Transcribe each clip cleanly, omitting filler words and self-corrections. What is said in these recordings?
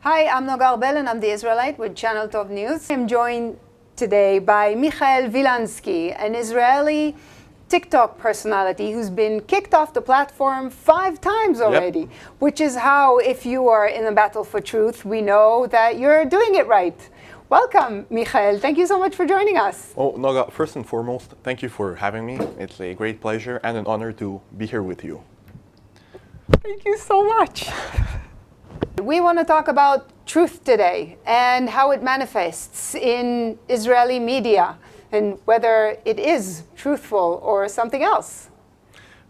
Hi, I'm Noga Arbel and I'm the Israelite with Channel Tov News. I'm joined today by Michael Wilansky, an Israeli TikTok personality who's been kicked off the platform 5 times already, Yep. which is how, if you are in a battle for truth, we know that you're doing it right. Welcome, Michael. Thank you so much for joining us. Oh, Noga, first and foremost, thank you for having me. It's a great pleasure and an honor to be here with you. Thank you so much. We want to talk about truth today and how it manifests in Israeli media and whether it is truthful or something else.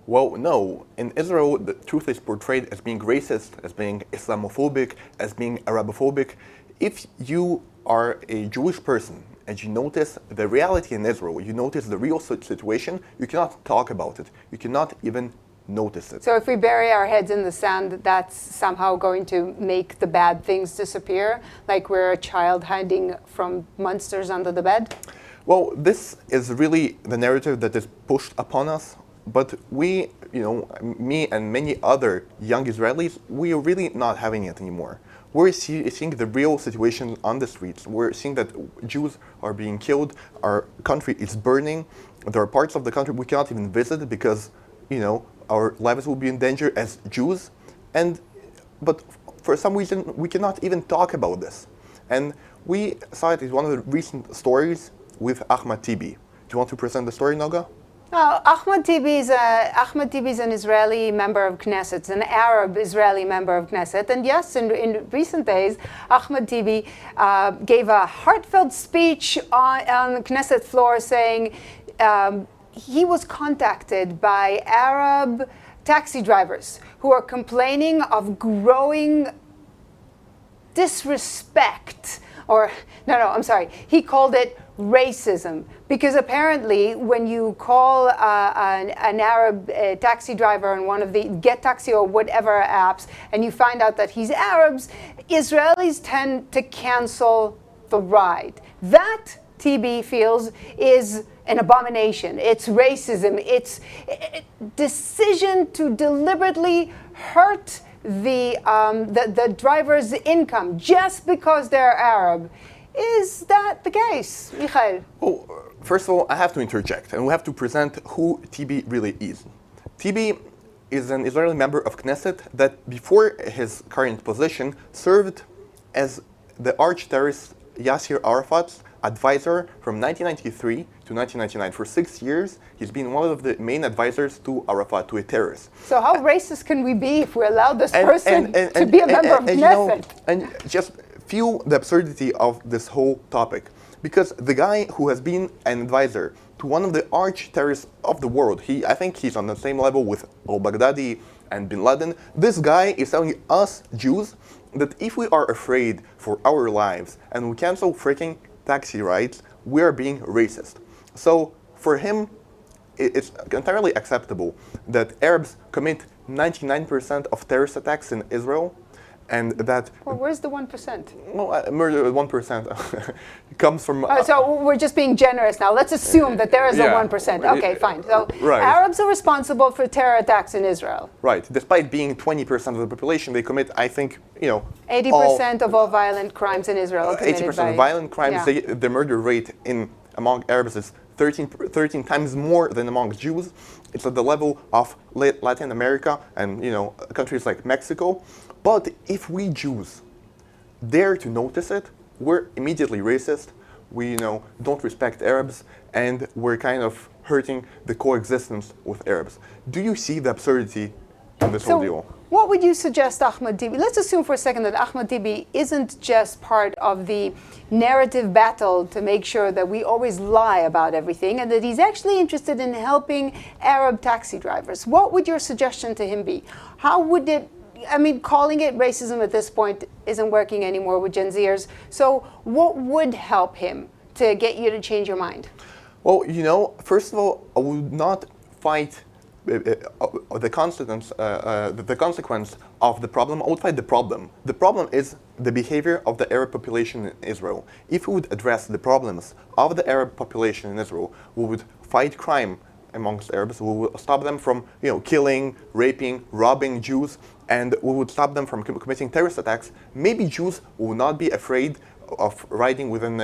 Well, no. In Israel, the truth is portrayed as being racist, as being Islamophobic, as being Arabophobic. If you are a Jewish person and you notice the reality in Israel, you notice the real situation, you cannot talk about it. You cannot even notice it. So if we bury our heads in the sand, that's somehow going to make the bad things disappear, like we're a child hiding from monsters under the bed? Well, this is really the narrative that is pushed upon us, but we, me and many other young Israelis, we are really not having it anymore. We're seeing the real situation on the streets. We're seeing that Jews are being killed, our country is burning, there are parts of the country we cannot even visit because, our lives will be in danger as Jews, but for some reason we cannot even talk about this. And we saw it in one of the recent stories with Ahmad Tibi. Do you want to present the story, Noga? Ahmad Tibi is an Israeli member of Knesset, an Arab Israeli member of Knesset. And yes, in recent days, Ahmad Tibi gave a heartfelt speech on the Knesset floor saying he was contacted by Arab taxi drivers who are complaining of growing disrespect, he called it racism, because apparently when you call an Arab taxi driver on one of the Get Taxi or whatever apps and you find out that he's Arabs, Israelis tend to cancel the ride. That, TB feels, is an abomination. It's racism. It's a decision to deliberately hurt the driver's income just because they're Arab. Is that the case, Michael? Well, first of all, I have to interject, and we have to present who TB really is. TB is an Israeli member of Knesset that, before his current position, served as the arch-terrorist Yasser Arafat's advisor from 1993 to 1999. For 6 years, he's been one of the main advisors to Arafat, to a terrorist. So how racist can we be if we allow this person to be a member of Knesset? And just feel the absurdity of this whole topic. Because the guy who has been an advisor to one of the arch-terrorists of the world, I think he's on the same level with al-Baghdadi and bin Laden. This guy is telling us, Jews, that if we are afraid for our lives and we cancel freaking taxi rides, we are being racist. So for him, it's entirely acceptable that Arabs commit 99% of terrorist attacks in Israel, and that... Well, where's the 1%? Well, murder 1% comes from... So we're just being generous now. Let's assume that there is a 1%. Okay, fine. So right. Arabs are responsible for terror attacks in Israel. Right. Despite being 20% of the population, they commit, I think, 80% of all violent crimes in Israel are committed 80% of violent crimes, the murder rate among Arabs is 13 times more than among Jews. It's at the level of Latin America and countries like Mexico. But if we Jews dare to notice it, we're immediately racist. We don't respect Arabs, and we're kind of hurting the coexistence with Arabs. Do you see the absurdity in this whole deal? What would you suggest Ahmad Tibi? Let's assume for a second that Ahmad Tibi isn't just part of the narrative battle to make sure that we always lie about everything, and that he's actually interested in helping Arab taxi drivers. What would your suggestion to him be? How would it... calling it racism at this point isn't working anymore with Gen Zers. So what would help him to get you to change your mind? Well, first of all, I would not fight the consequence of the problem. I would fight the problem. The problem is the behavior of the Arab population in Israel. If we would address the problems of the Arab population in Israel, we would fight crime amongst Arabs. We will stop them from, killing, raping, robbing Jews, and we would stop them from committing terrorist attacks. Maybe Jews will not be afraid of riding with an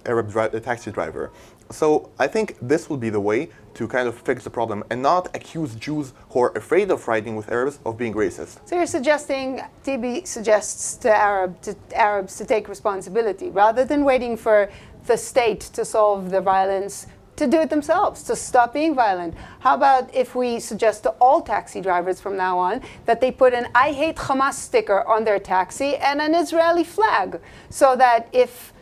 Arab taxi driver. So I think this will be the way to kind of fix the problem and not accuse Jews who are afraid of riding with Arabs of being racist. So you're suggesting, TB suggests to Arabs to take responsibility rather than waiting for the state to solve the violence, to do it themselves, to stop being violent. How about if we suggest to all taxi drivers from now on that they put an I hate Hamas sticker on their taxi and an Israeli flag, so that if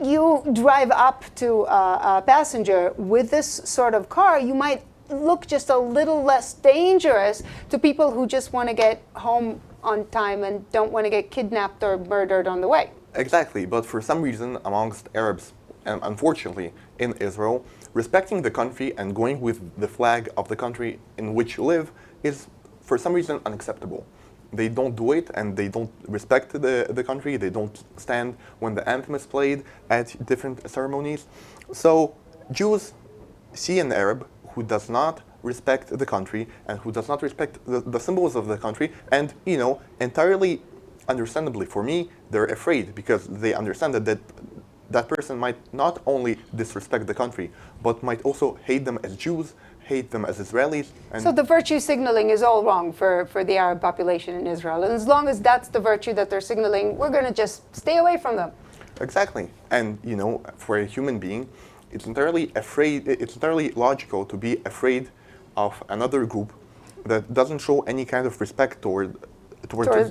you drive up to a passenger with this sort of car, you might look just a little less dangerous to people who just want to get home on time and don't want to get kidnapped or murdered on the way. Exactly, but for some reason amongst Arabs, and unfortunately in Israel, respecting the country and going with the flag of the country in which you live is for some reason unacceptable. They don't do it, and they don't respect the country. They don't stand when the anthem is played at different ceremonies. So Jews see an Arab who does not respect the country and who does not respect the symbols of the country, and entirely understandably for me, they're afraid because they understand that person might not only disrespect the country, but might also hate them as Jews, hate them as Israelis. And so the virtue signaling is all wrong for the Arab population in Israel. And as long as that's the virtue that they're signaling, we're going to just stay away from them. Exactly. And, for a human being, it's entirely logical to be afraid of another group that doesn't show any kind of respect towards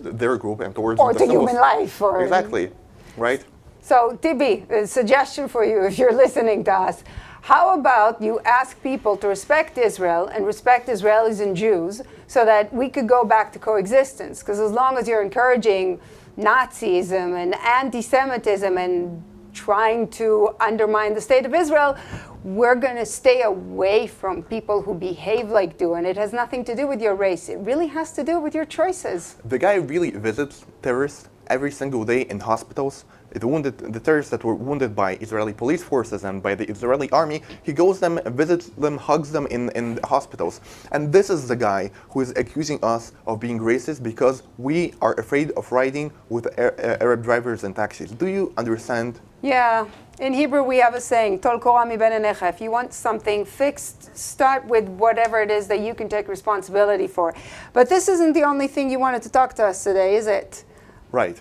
their group and towards or the to symbols. human life. Exactly. Right? So, Tibi, a suggestion for you if you're listening to us. How about you ask people to respect Israel and respect Israelis and Jews so that we could go back to coexistence? Because as long as you're encouraging Nazism and anti-Semitism and trying to undermine the state of Israel, we're going to stay away from people who behave like you. And it has nothing to do with your race. It really has to do with your choices. The guy really visits terrorists every single day in hospitals. The terrorists that were wounded by Israeli police forces and by the Israeli army, he goes them, visits them, hugs them in hospitals. And this is the guy who is accusing us of being racist because we are afraid of riding with Arab drivers and taxis. Do you understand? Yeah. In Hebrew, we have a saying, Tol korah miben einecha. If you want something fixed, start with whatever it is that you can take responsibility for. But this isn't the only thing you wanted to talk to us today, is it? Right.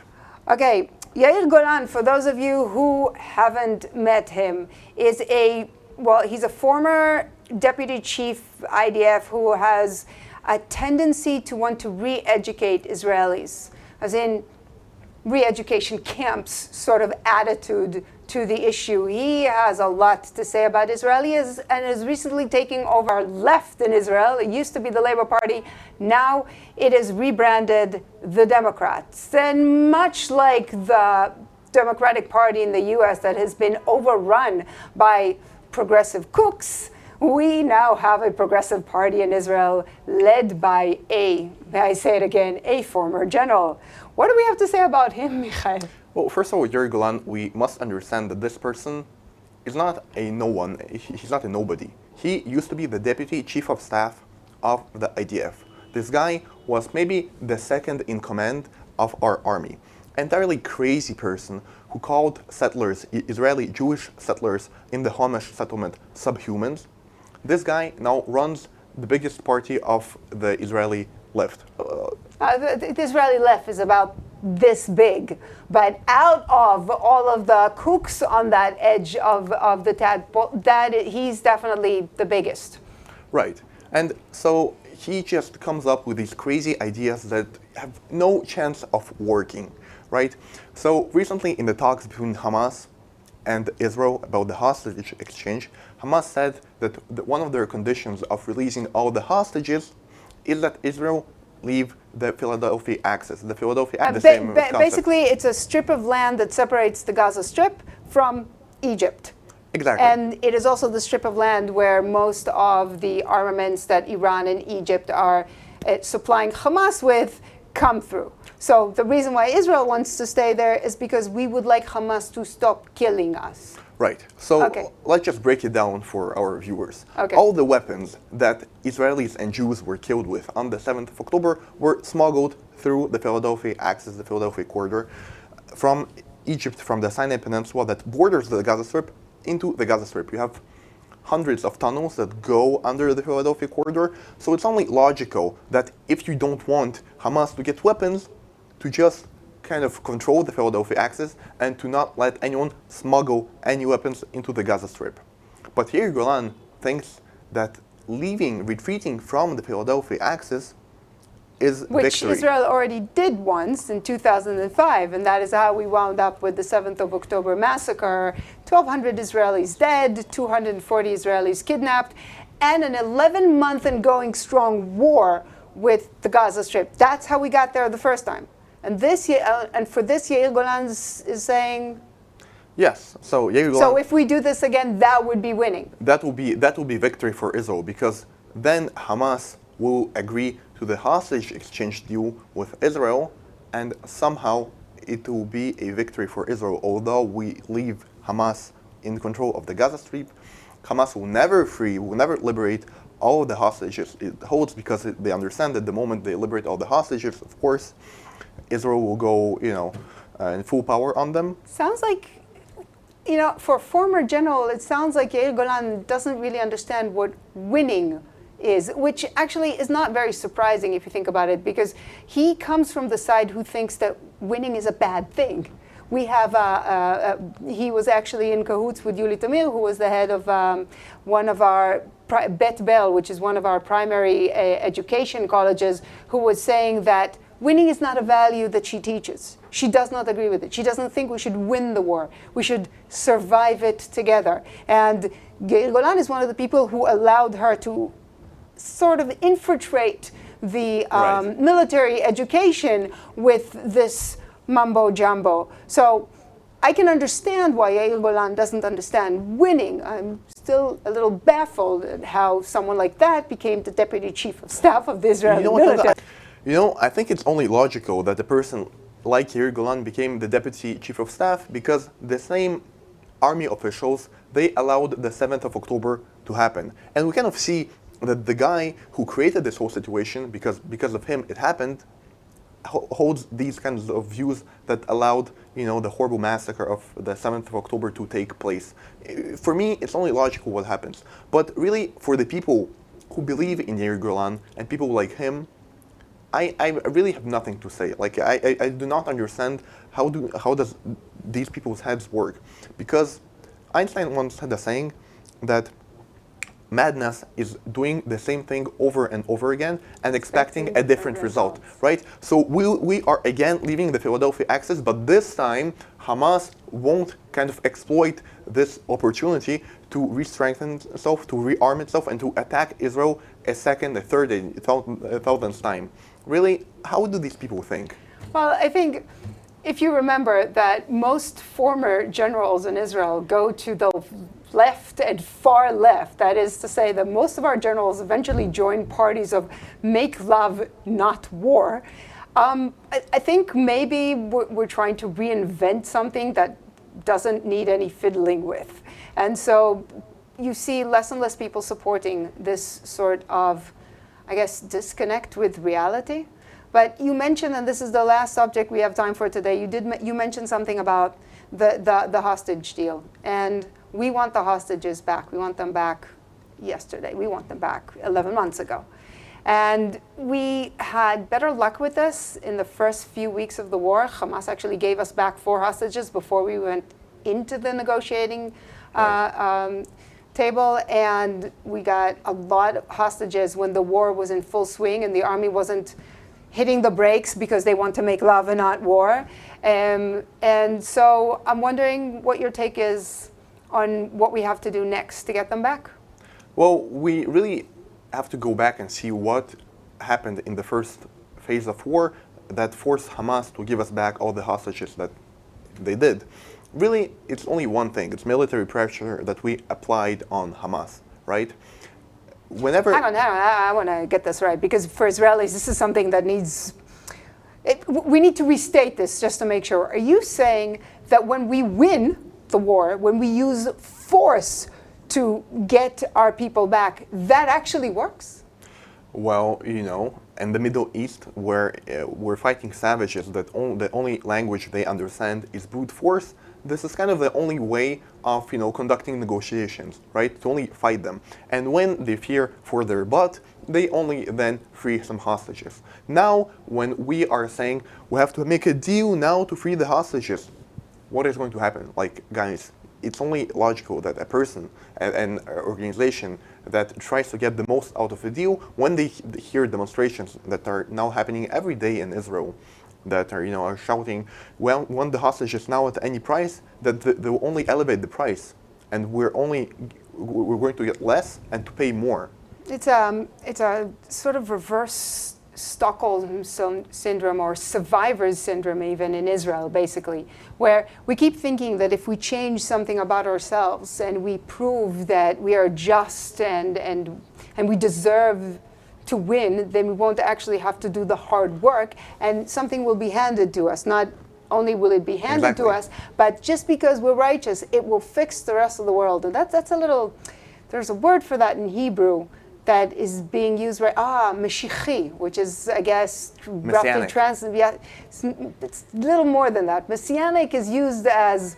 Okay. Yair Golan, for those of you who haven't met him, he's a former deputy chief IDF who has a tendency to want to re-educate Israelis, as in re-education camps sort of attitude to the issue. He has a lot to say about Israelis and is recently taking over left in Israel. It used to be the Labour Party. Now it is rebranded the Democrats. And much like the Democratic Party in the US that has been overrun by progressive cooks, we now have a progressive party in Israel led by may I say it again, a former general. What do we have to say about him, Michael? Well, first of all, Yair Golan, we must understand that this person is not a no one. He's not a nobody. He used to be the deputy chief of staff of the IDF. This guy was maybe the second in command of our army. Entirely crazy person who called settlers, Israeli Jewish settlers in the Homesh settlement, subhumans. This guy now runs the biggest party of the Israeli left. The Israeli left is about this big, but out of all of the kooks on that edge of the tadpole, he's definitely the biggest. Right. And so he just comes up with these crazy ideas that have no chance of working, right? So recently in the talks between Hamas and Israel about the hostage exchange, Hamas said that one of their conditions of releasing all the hostages is that Israel leave the Philadelphia Axis. The Philadelphia Axis, the same concept. Basically, it's a strip of land that separates the Gaza Strip from Egypt. Exactly. And it is also the strip of land where most of the armaments that Iran and Egypt are supplying Hamas with come through. So the reason why Israel wants to stay there is because we would like Hamas to stop killing us. Right. So Okay. let's just break it down for our viewers. Okay. All the weapons that Israelis and Jews were killed with on the 7th of October were smuggled through the Philadelphia Axis, the Philadelphia corridor, from Egypt, from the Sinai Peninsula that borders the Gaza Strip into the Gaza Strip. You have hundreds of tunnels that go under the Philadelphia corridor. So it's only logical that if you don't want Hamas to get weapons, to just kind of control the Philadelphia Axis and to not let anyone smuggle any weapons into the Gaza Strip. But Yair Golan thinks that retreating from the Philadelphia Axis is Which victory. Israel already did once in 2005, and that is how we wound up with the 7th of October massacre, 1,200 Israelis dead, 240 Israelis kidnapped, and an 11-month and going strong war with the Gaza Strip. That's how we got there the first time. And for this, Yair Golan is saying, Yes. So Yair Golan, so if we do this again, that would be winning. that will be victory for Israel, because then Hamas will agree to the hostage exchange deal with Israel, and somehow it will be a victory for Israel. Although we leave Hamas in control of the Gaza Strip, Hamas will never liberate all of the hostages it holds, because they understand that the moment they liberate all the hostages, of course, Israel will go, in full power on them. Sounds like, for a former general, it sounds like Yair Golan doesn't really understand what winning is, which actually is not very surprising if you think about it, because he comes from the side who thinks that winning is a bad thing. We have, he was actually in cahoots with Yuli Tamir, who was the head of one of our, Bet Bell, which is one of our primary education colleges, who was saying that winning is not a value that she teaches. She does not agree with it. She doesn't think we should win the war. We should survive it together. And Yair Golan is one of the people who allowed her to sort of infiltrate the Right. military education with this mumbo jumbo. So I can understand why Yair Golan doesn't understand winning. I'm still a little baffled at how someone like that became the deputy chief of staff of the Israeli military. I think it's only logical that a person like Yair Golan became the deputy chief of staff, because the same army officials, they allowed the 7th of October to happen. And we kind of see that the guy who created this whole situation, because of him it happened, holds these kinds of views that allowed, the horrible massacre of the 7th of October to take place. For me, it's only logical what happens. But really, for the people who believe in Yair Golan and people like him, I really have nothing to say. Like, I do not understand how does these people's heads work. Because Einstein once had a saying that madness is doing the same thing over and over again and expecting a different result, right? So we are again leaving the Philadelphia Axis, but this time Hamas won't kind of exploit this opportunity to re-strengthen itself, to rearm itself, and to attack Israel a second, a third, a thousandth time. Really, how do these people think? Well, I think if you remember that most former generals in Israel go to the left and far left, that is to say that most of our generals eventually join parties of make love, not war. I think maybe we're trying to reinvent something that doesn't need any fiddling with. And so you see less and less people supporting this sort of, I guess, disconnect with reality. But you mentioned, and this is the last subject we have time for today, you mentioned something about the hostage deal. And we want the hostages back. We want them back yesterday. We want them back 11 months ago. And we had better luck with this in the first few weeks of the war. Hamas actually gave us back 4 hostages before we went into the negotiating table, and we got a lot of hostages when the war was in full swing and the army wasn't hitting the brakes because they want to make love and not war. And so I'm wondering what your take is on what we have to do next to get them back. Well, we really have to go back and see what happened in the first phase of war that forced Hamas to give us back all the hostages that they did. Really, it's only one thing. It's military pressure that we applied on Hamas, right? Hang on, I want to get this right, because for Israelis, this is something that needs, We need to restate this just to make sure. Are you saying that when we win the war, when we use force to get our people back, that actually works? Well, in the Middle East, where we're fighting savages that the only language they understand is brute force, this is kind of the only way of conducting negotiations, right? To only fight them. And when they fear for their butt, they only then free some hostages. Now, when we are saying we have to make a deal now to free the hostages, what is going to happen? Like, guys, it's only logical that a person, an organization that tries to get the most out of a deal, when they hear demonstrations that are now happening every day in Israel, that are shouting, well, want the hostages now at any price, that they will only elevate the price, and we're going to get less and to pay more. It's a sort of reverse Stockholm syndrome, or survivor's syndrome even, in Israel, basically, where we keep thinking that if we change something about ourselves and we prove that we are just and we deserve to win, then we won't actually have to do the hard work, and something will be handed to us. Not only will it be handed to us, but just because we're righteous, it will fix the rest of the world. And that's a little, there's a word for that in Hebrew that is being used right, Mashichi, which is, I guess, roughly translated. Yeah, it's a little more than that. Messianic is used as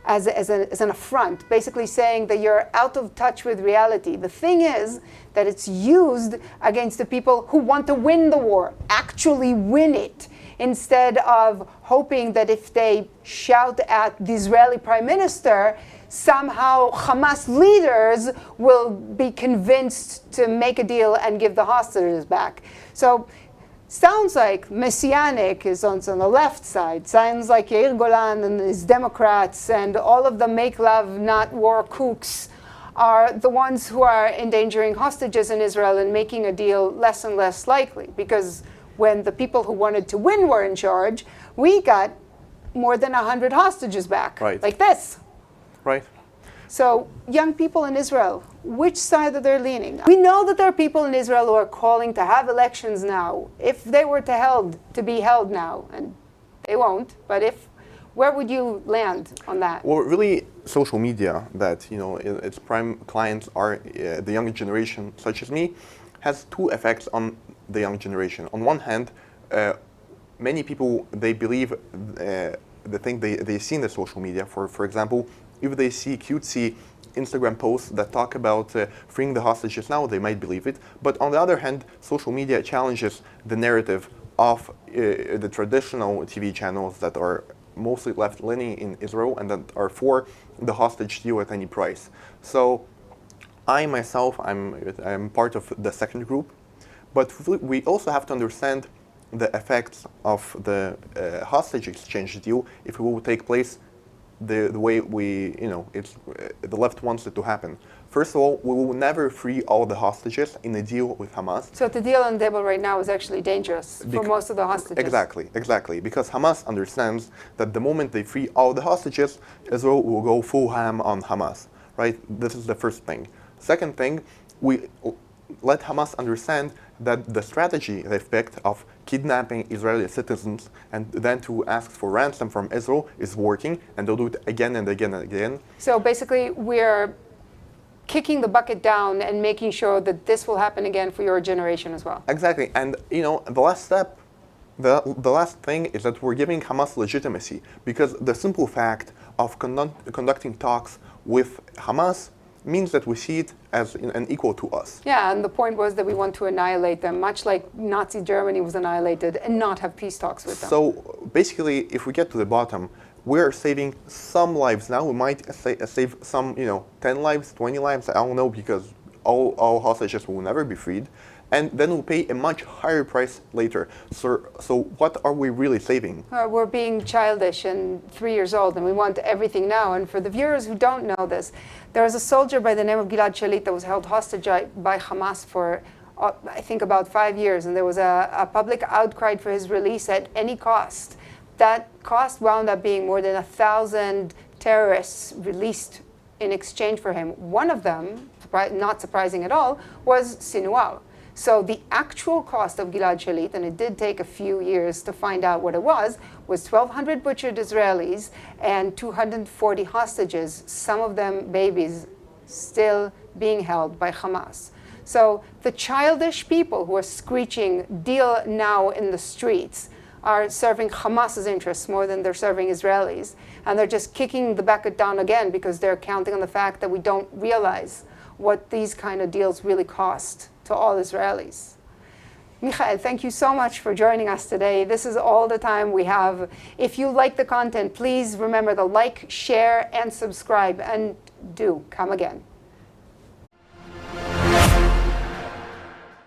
an affront, basically saying that you're out of touch with reality. The thing is that it's used against the people who want to win the war, actually win it, instead of hoping that if they shout at the Israeli prime minister, somehow Hamas leaders will be convinced to make a deal and give the hostages back. So sounds like Messianic is on the left side. Sounds like Yair Golan and his Democrats and all of the make love, not war kooks are the ones who are endangering hostages in Israel and making a deal less and less likely. Because when the people who wanted to win were in charge, we got more than 100 hostages back, like this. Right. So young people in Israel, which side are they leaning? We know that there are people in Israel who are calling to have elections now, if they were to be held now, and they won't, but where would you land on that? Well, really, social media, that its prime clients are the younger generation, such as me, has two effects on the young generation. On one hand, many people, they believe the thing they see in the social media. For example, if they see cutesy Instagram posts that talk about freeing the hostages now, they might believe it. But on the other hand, social media challenges the narrative of the traditional TV channels that are mostly left-leaning in Israel and that are for the hostage deal at any price. So I myself, I'm part of the second group, but we also have to understand the effects of the hostage exchange deal if it will take place the way it's the left wants it to happen. First of all, we will never free all the hostages in a deal with Hamas. So the deal on the table right now is actually dangerous for most of the hostages. Exactly. Because Hamas understands that the moment they free all the hostages, Israel will go full ham on Hamas, right? This is the first thing. Second thing, we let Hamas understand that the strategy they've picked of kidnapping Israeli citizens and then to ask for ransom from Israel is working, and they'll do it again and again and again. So basically, we're kicking the bucket down and making sure that this will happen again for your generation as well. Exactly, and the last step, the last thing is that we're giving Hamas legitimacy, because the simple fact of conducting talks with Hamas means that we see it as an equal to us. Yeah, and the point was that we want to annihilate them, much like Nazi Germany was annihilated, and not have peace talks with them. So basically, if we get to the bottom, we're saving some lives now. We might save some, 10 lives, 20 lives, I don't know, because all hostages will never be freed. And then we'll pay a much higher price later. So what are we really saving? We're being childish and 3 years old, and we want everything now. And for the viewers who don't know this, there was a soldier by the name of Gilad Shalit that was held hostage by Hamas for, I think, about 5 years. And there was a public outcry for his release at any cost. That cost wound up being more than 1,000 terrorists released in exchange for him. One of them, not surprising at all, was Sinwar. So the actual cost of Gilad Shalit, and it did take a few years to find out what it was 1,200 butchered Israelis and 240 hostages, some of them babies, still being held by Hamas. So the childish people who are screeching, deal now in the streets, are serving Hamas's interests more than they're serving Israelis. And they're just kicking the bucket down again because they're counting on the fact that we don't realize what these kind of deals really cost to all Israelis. Michael, thank you so much for joining us today. This is all the time we have. If you like the content, please remember to like, share, and subscribe. And do come again.